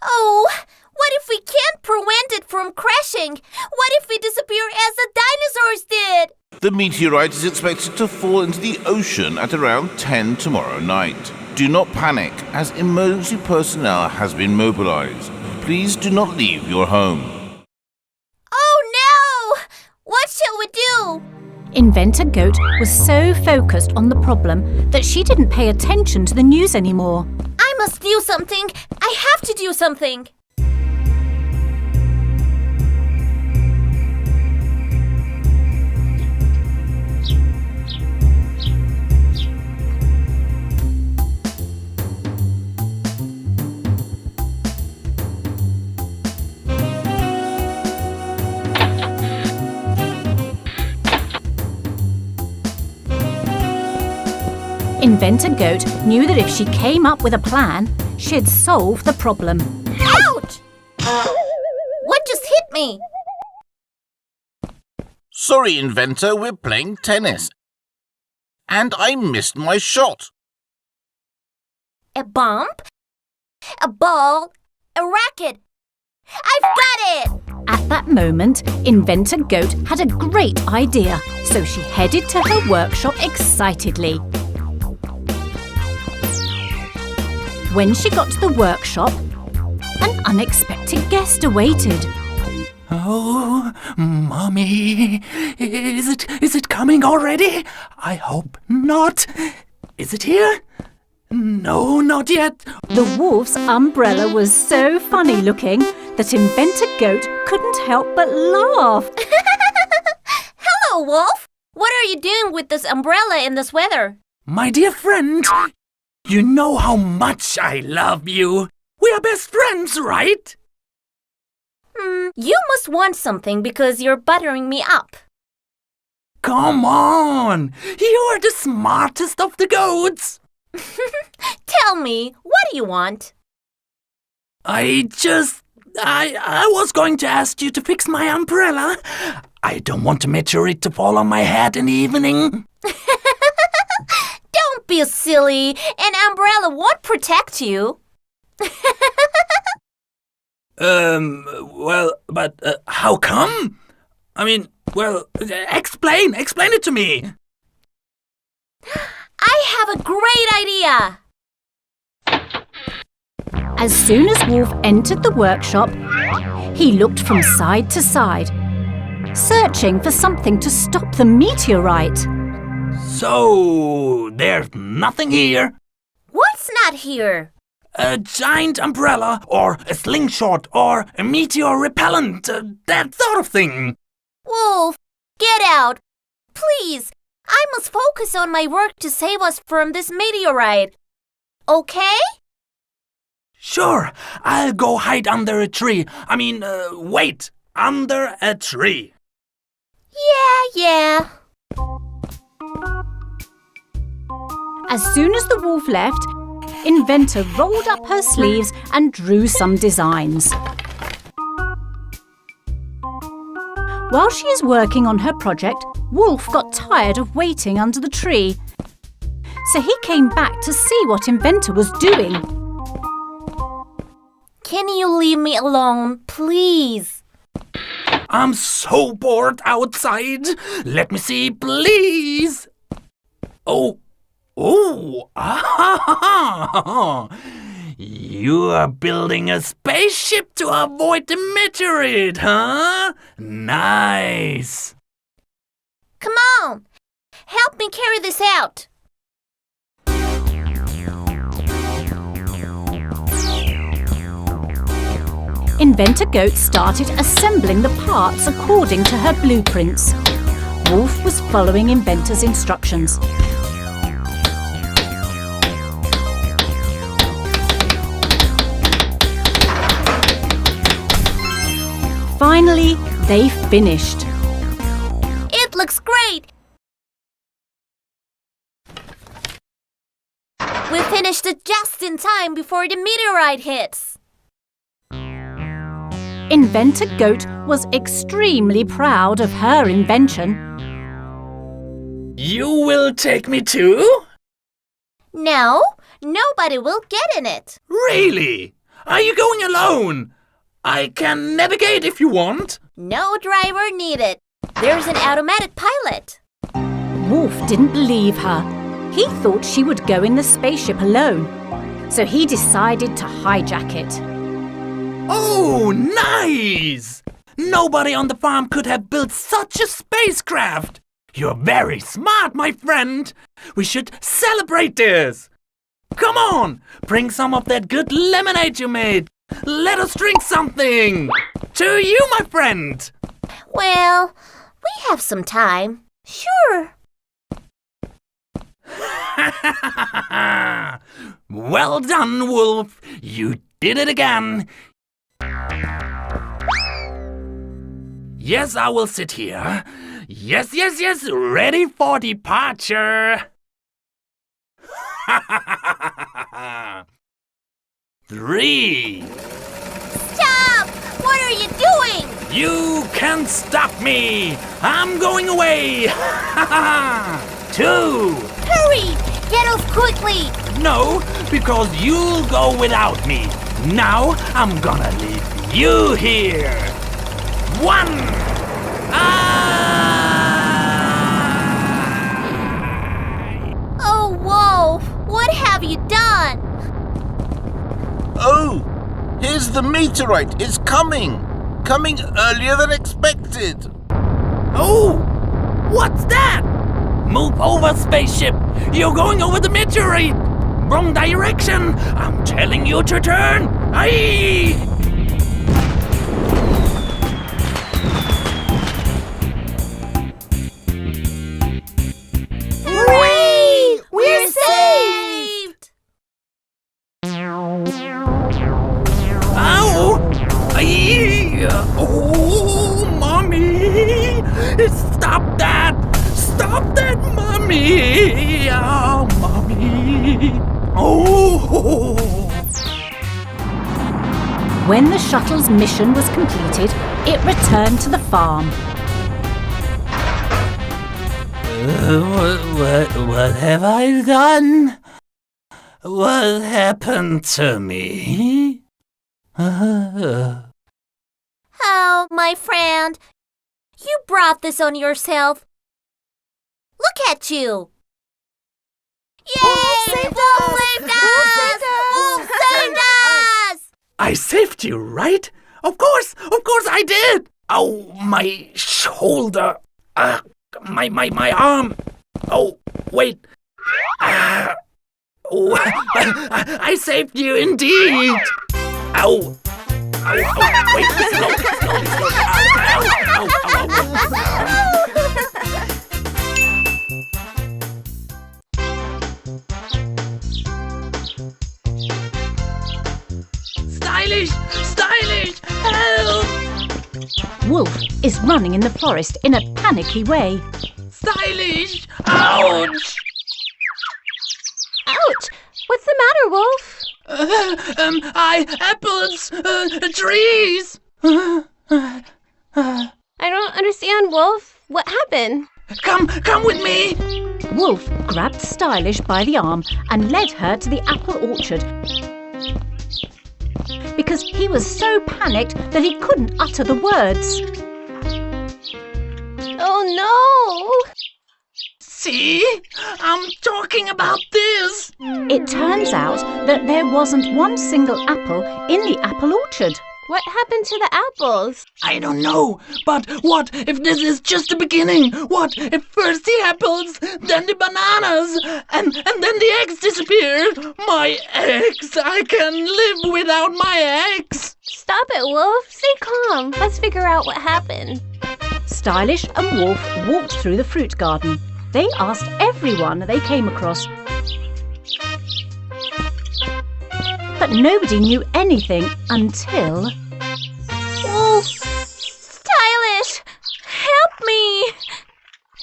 Oh, what if we can't prevent it from crashing? What if we disappear as the dinosaurs did? The meteorite is expected to fall into the ocean at around 10 tomorrow night. Do not panic, as emergency personnel has been mobilized. Please do not leave your home. Oh no! What shall we do? Inventor Goat was so focused on the problem that she didn't pay attention to the news anymore. I must do something. I have to do something. Inventor Goat knew that if she came up with a plan, she'd solve the problem. Ouch! What just hit me? Sorry, Inventor, we're playing tennis. And I missed my shot. A bump? A ball? A racket? I've got it! At that moment, Inventor Goat had a great idea, so she headed to her workshop excitedly. When she got to the workshop, an unexpected guest awaited. Oh, Mommy, is it coming already? I hope not. Is it here? No, not yet. The wolf's umbrella was so funny looking that Inventor Goat couldn't help but laugh. Hello, Wolf. What are you doing with this umbrella in this weather? My dear friend, you know how much I love you. We are best friends, right? You must want something because you're buttering me up. Come on! You are the smartest of the goats! Tell me, what do you want? I was going to ask you to fix my umbrella. I don't want a meteorite to fall on my head in the evening. Don't be silly. An umbrella won't protect you. Well, but how come? I mean, well, explain it to me. I have a great idea. As soon as Wolf entered the workshop, he looked from side to side, searching for something to stop the meteorite. So, there's nothing here? What's not here? A giant umbrella, or a slingshot, or a meteor repellent, that sort of thing. Wolf, get out. Please, I must focus on my work to save us from this meteorite. Okay? Sure, I'll go hide under a tree. Wait, under a tree. Yeah. As soon as the wolf left, Inventor rolled up her sleeves and drew some designs. While she is working on her project, Wolf got tired of waiting under the tree. So he came back to see what Inventor was doing. Can you leave me alone, please? I'm so bored outside. Let me see, please. Oh. You are building a spaceship to avoid the meteorite, huh? Nice. Come on, help me carry this out. Inventor Goat started assembling the parts according to her blueprints. Wolf was following Inventor's instructions. Finally, they finished. It looks great! We finished it just in time before the meteorite hits. Inventor Goat was extremely proud of her invention. You will take me too? No, nobody will get in it. Really? Are you going alone? I can navigate if you want. No driver needed. There's an automatic pilot. Wolf didn't believe her. He thought she would go in the spaceship alone. So he decided to hijack it. Oh, nice! Nobody on the farm could have built such a spacecraft. You're very smart, my friend. We should celebrate this. Come on, bring some of that good lemonade you made. Let us drink something! To you, my friend! Well, we have some time. Sure. Well done, Wolf. You did it again. Yes, I will sit here. Yes, ready for departure. 3. Stop! What are you doing? You can't stop me! I'm going away! 2. Hurry! Get off quickly! No, because you'll go without me. Now I'm gonna leave you here. 1. Oh, Wolf! What have you done? Oh, here's the meteorite. It's coming. Coming earlier than expected. Oh, what's that? Move over, spaceship. You're going over the meteorite. Wrong direction. I'm telling you to turn. Aye! Hooray! We're saved! Ow! Aye! Oh, Mommy! Stop that! Stop that, Mommy! Oh, Mommy! Oh! When the shuttle's mission was completed, it returned to the farm. What have I done? What happened to me? Oh, my friend, you brought this on yourself. Look at you. Yay! Wolf saved us! Wolf saved us! I saved you, right? Of course I did! Oh, my shoulder. My arm. Oh, wait. Oh, I saved you indeed. Ow. Ow, wait, slowly. Ow. Stylish, help! Wolf is running in the forest in a panicky way. Stylish, ouch! Ouch! What's the matter, Wolf? Apples, trees. I don't understand, Wolf. What happened? Come with me. Wolf grabbed Stylish by the arm and led her to the apple orchard. because he was so panicked that he couldn't utter the words. Oh no! See? I'm talking about this! It turns out that there wasn't one single apple in the apple orchard. What happened to the apples? I don't know, but what if this is just the beginning? What if first the apples, then the bananas, and then the eggs disappear? My eggs! I can live without my eggs! Stop it, Wolf. Stay calm. Let's figure out what happened. Stylish and Wolf walked through the fruit garden. They asked everyone they came across. But nobody knew anything until... Wolf! Stylish! Help me!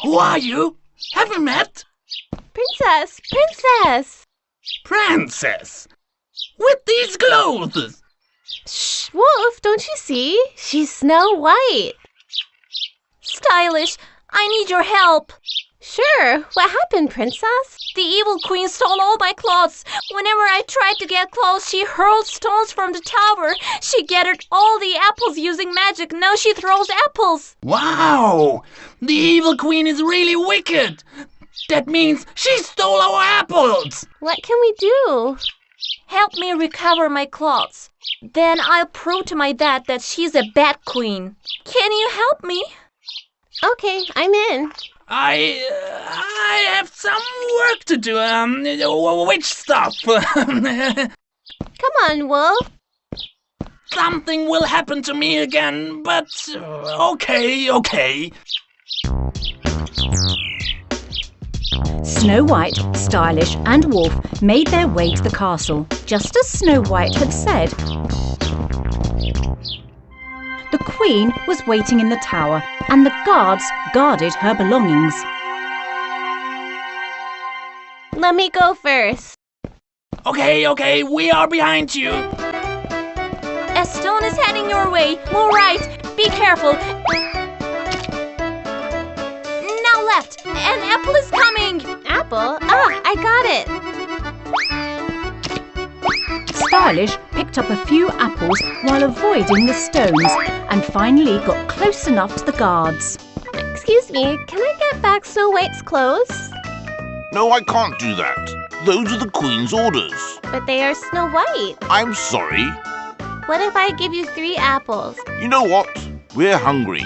Who are you? Have we met? Princess! Princess! Princess! With these clothes! Shh, Wolf, don't you see? She's Snow White. Stylish, I need your help. Sure. What happened, Princess? The evil queen stole all my clothes. Whenever I tried to get clothes, she hurled stones from the tower. She gathered all the apples using magic. Now she throws apples. Wow! The evil queen is really wicked. That means she stole our apples. What can we do? Help me recover my clothes. Then I'll prove to my dad that she's a bad queen. Can you help me? Okay, I'm in. I have some work to do. Which stuff? Come on, Wolf. Something will happen to me again, but okay. Snow White, Stylish and Wolf made their way to the castle, just as Snow White had said. The Queen was waiting in the tower, and the guards guarded her belongings. Let me go first. Okay, we are behind you. A stone is heading your way. Move right. Be careful. Now left. An apple is coming. Apple? Ah, I got it. Stylish picked up a few apples while avoiding the stones and finally got close enough to the guards. Excuse me, can I get back Snow White's clothes? No, I can't do that. Those are the Queen's orders. But they are Snow White. I'm sorry. What if I give you 3 apples? You know what? We're hungry.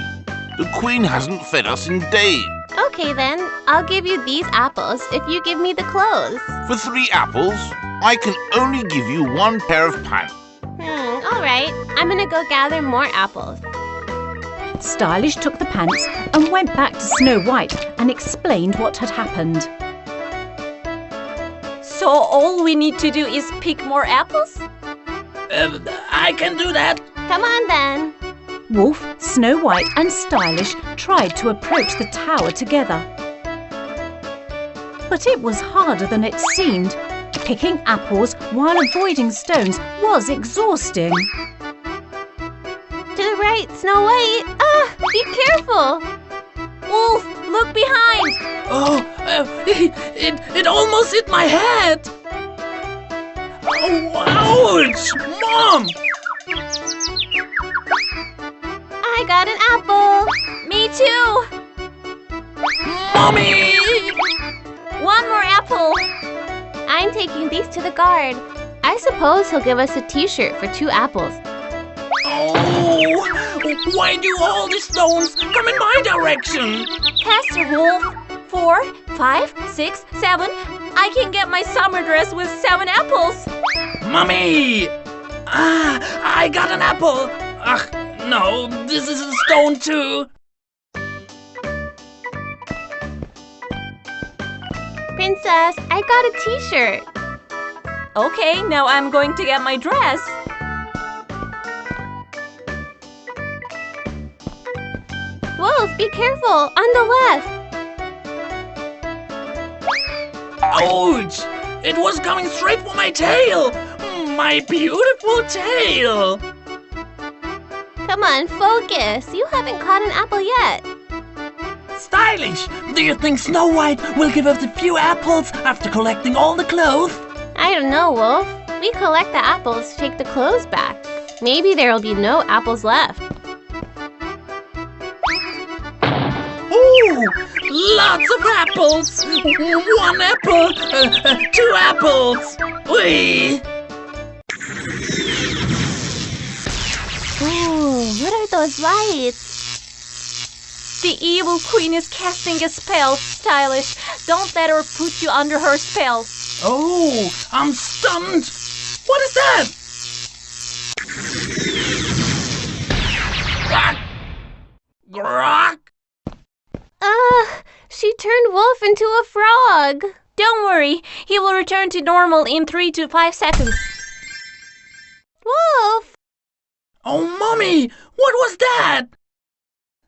The Queen hasn't fed us in days. Okay then, I'll give you these apples if you give me the clothes. For 3 apples, I can only give you 1 pair of pants. Alright. I'm gonna go gather more apples. Stylish took the pants and went back to Snow White and explained what had happened. So all we need to do is pick more apples? I can do that. Come on then. Wolf, Snow White and Stylish tried to approach the tower together. But it was harder than it seemed. Picking apples while avoiding stones was exhausting. To the right, Snow White. Ah, be careful. Wolf, look behind. Oh, it almost hit my head. Oh, ouch! Mom! I got an apple. Me too. Mommy! 1 more apple. I'm taking these to the guard. I suppose he'll give us a t-shirt for 2 apples. Oh, why do all the stones come in my direction? Pastor Wolf, 4, 5, 6, 7. I can get my summer dress with 7 apples. Mommy! I got an apple. Ugh, no, this is a stone too. Princess, I got a t-shirt. Okay, now I'm going to get my dress. Wolf, be careful, on the left. Ouch! It was coming straight for my tail. My beautiful tail. Come on, focus. You haven't caught an apple yet. Stylish! Do you think Snow White will give us a few apples after collecting all the clothes? I don't know, Wolf. We collect the apples to take the clothes back. Maybe there'll be no apples left. Ooh, lots of apples. 1 apple, 2 apples. Whee! Ooh, what are those lights? The evil queen is casting a spell, Stylish. Don't let her put you under her spell. Oh, I'm stunned. What is that? Grok! She turned Wolf into a frog. Don't worry, he will return to normal in 3 to 5 seconds. Wolf! Oh, Mommy, what was that?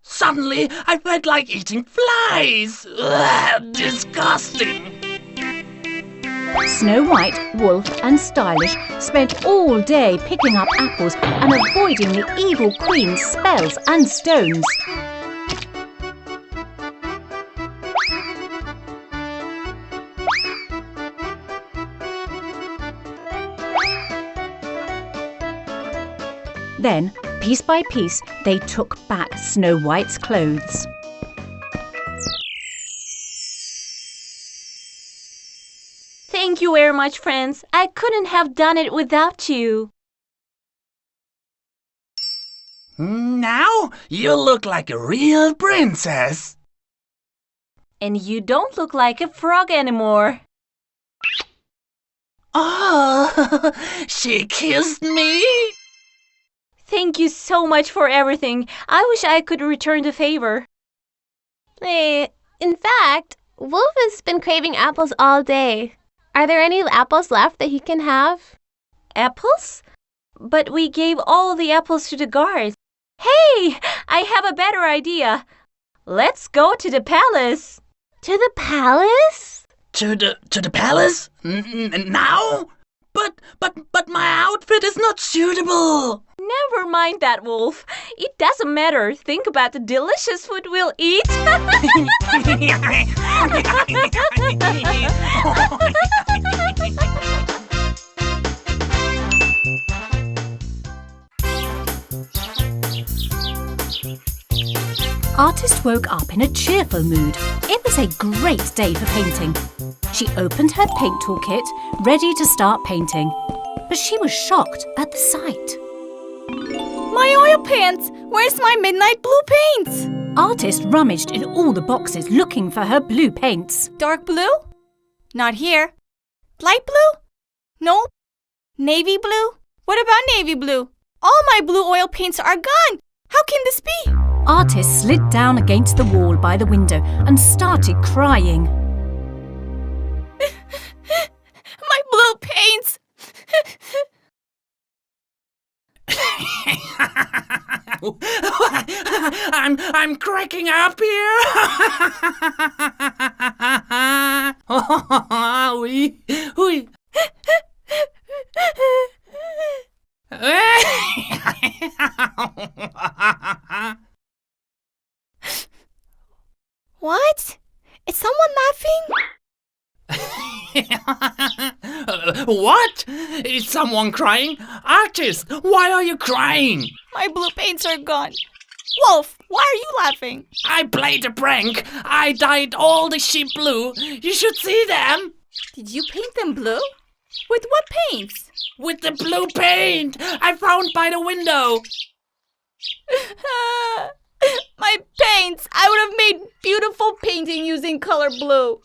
Suddenly, I felt like eating flies. Ugh, disgusting. Snow White, Wolf and Stylish spent all day picking up apples and avoiding the evil queen's spells and stones. Then, piece by piece, they took back Snow White's clothes. Thank you very much, friends. I couldn't have done it without you. Now you look like a real princess. And you don't look like a frog anymore. Oh, she kissed me. Thank you so much for everything. I wish I could return the favor. In fact, Wolf has been craving apples all day. Are there any apples left that he can have? Apples? But we gave all the apples to the guards. Hey, I have a better idea. Let's go to the palace. To the palace? To the palace? Now? But my outfit is not suitable. Never mind that, Wolf. It doesn't matter. Think about the delicious food we'll eat. Artist woke up in a cheerful mood. It was a great day for painting. She opened her paint toolkit, ready to start painting. But she was shocked at the sight. My oil paints! Where's my midnight blue paints? Artist rummaged in all the boxes looking for her blue paints. Dark blue? Not here. Light blue? Nope. Navy blue? What about navy blue? All my blue oil paints are gone! How can this be? Artist slid down against the wall by the window and started crying. My blue paints! I'm cracking up here. Oui. What? Is someone laughing? What? Is someone crying? Artist, why are you crying? My blue paints are gone. Wolf, why are you laughing? I played a prank. I dyed all the sheep blue. You should see them. Did you paint them blue? With what paints? With the blue paint I found by the window. My paints! I would have made beautiful painting using color blue.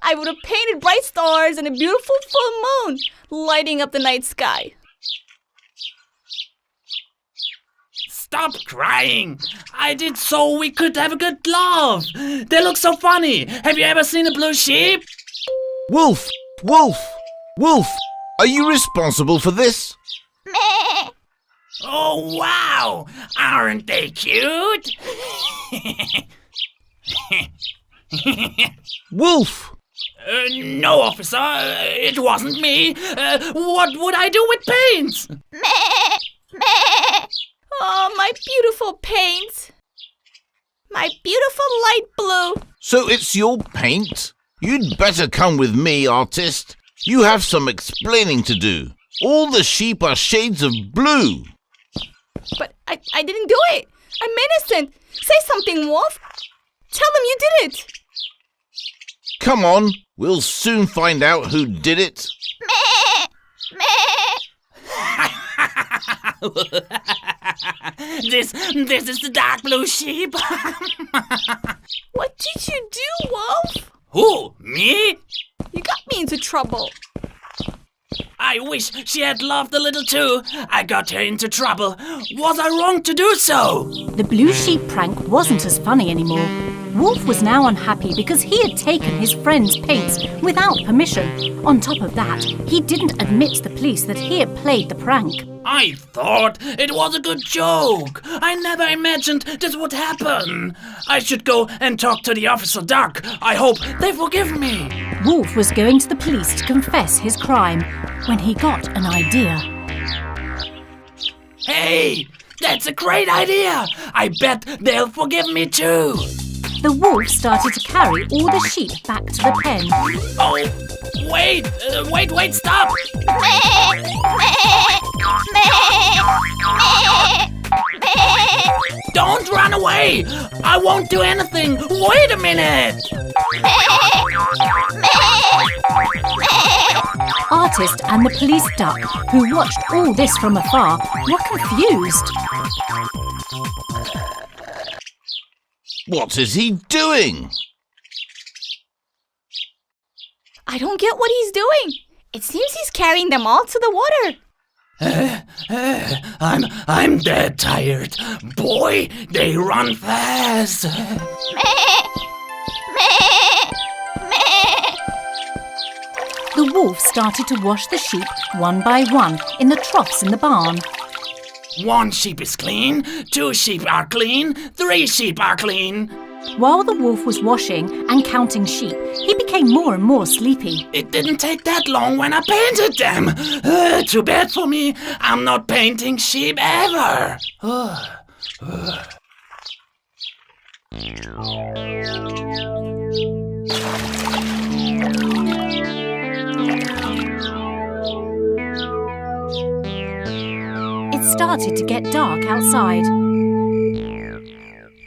I would have painted bright stars and a beautiful full moon lighting up the night sky. Stop crying! I did so we could have a good laugh. They look so funny. Have you ever seen a blue sheep? Wolf! Wolf! Wolf! Are you responsible for this? Meh. Oh, wow! Aren't they cute? Wolf! No, officer. It wasn't me. What would I do with paints? Meh. Meh. Oh, my beautiful paint. My beautiful light blue. So it's your paint? You'd better come with me, artist. You have some explaining to do. All the sheep are shades of blue. But I didn't do it. I'm innocent. Say something, Wolf. Tell them you did it. Come on, we'll soon find out who did it. This is the dark blue sheep. What did you do, Wolf? Who, me? You got me into trouble. I wish she had loved a little too. I got her into trouble. Was I wrong to do so? The blue sheep prank wasn't as funny anymore. Wolf was now unhappy because he had taken his friend's paints without permission. On top of that, he didn't admit to the police that he had played the prank. I thought it was a good joke. I never imagined this would happen. I should go and talk to the Officer Duck. I hope they forgive me. Wolf was going to the police to confess his crime when he got an idea. Hey, that's a great idea. I bet they'll forgive me too. The wolf started to carry all the sheep back to the pen. Oh, wait, stop! Don't run away! I won't do anything! Wait a minute! Artist and the police duck, who watched all this from afar, were confused. What is he doing? I don't get what he's doing. It seems he's carrying them all to the water. I'm dead tired. Boy, they run fast. The wolf started to wash the sheep one by one in the troughs in the barn. 1 sheep is clean, 2 sheep are clean, 3 sheep are clean. While the wolf was washing and counting sheep, he became more and more sleepy. It didn't take that long when I painted them. Too bad for me. I'm not painting sheep ever. It started to get dark outside.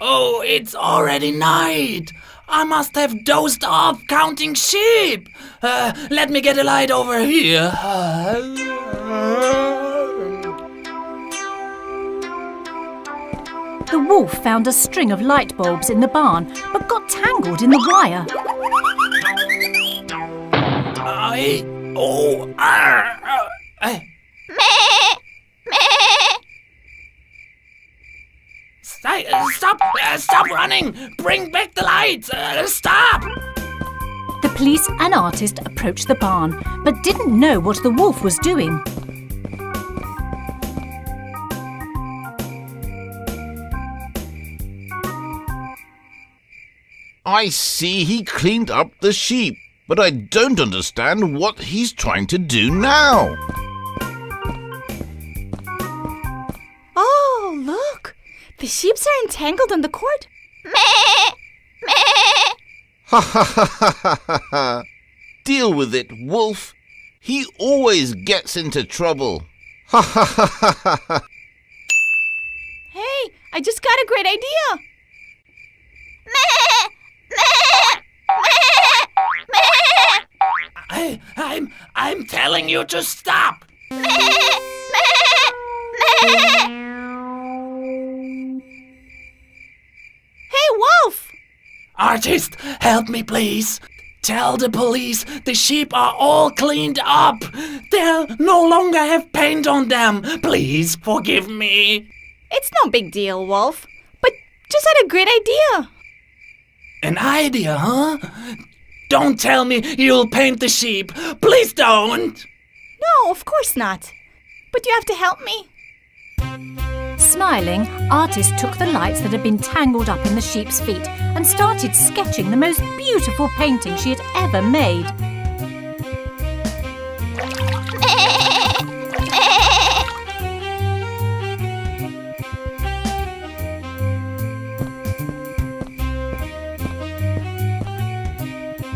Oh, it's already night. I must have dozed off counting sheep. Let me get a light over here. The wolf found a string of light bulbs in the barn, but got tangled in the wire. Stop running! Bring back the lights! Stop! The police and artist approached the barn, but didn't know what the wolf was doing. I see he cleaned up the sheep, but I don't understand what he's trying to do now. Oh, look! The sheep are entangled on the cord. Ha ha ha ha ha ha! Deal with it, wolf. He always gets into trouble. Ha ha ha ha ha ha! Hey, I just got a great idea. I'm telling you to stop. Hey, Wolf! Artist, help me please. Tell the police the sheep are all cleaned up. They'll no longer have paint on them. Please forgive me. It's no big deal, Wolf. But just had a great idea. An idea, huh? Don't tell me you'll paint the sheep. Please don't. No, of course not. But you have to help me. Smiling, Artist took the lights that had been tangled up in the sheep's feet and started sketching the most beautiful painting she had ever made.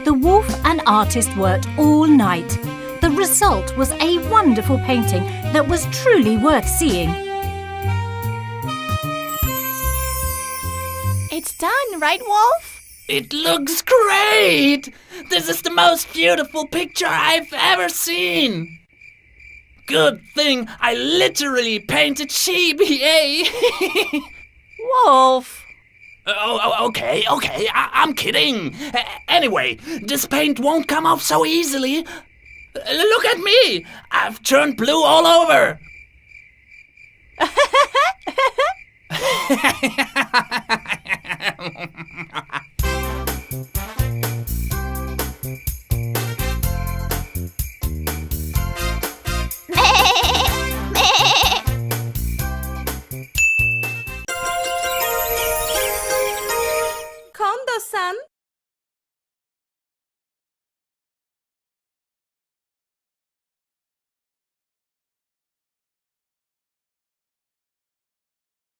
The wolf and Artist worked all night. The result was a wonderful painting that was truly worth seeing. It's done, right, Wolf? It looks great! This is the most beautiful picture I've ever seen! Good thing I literally painted Chibi, eh? Wolf! Okay, I'm kidding. Anyway, this paint won't come off so easily. Look at me! I've turned blue all over!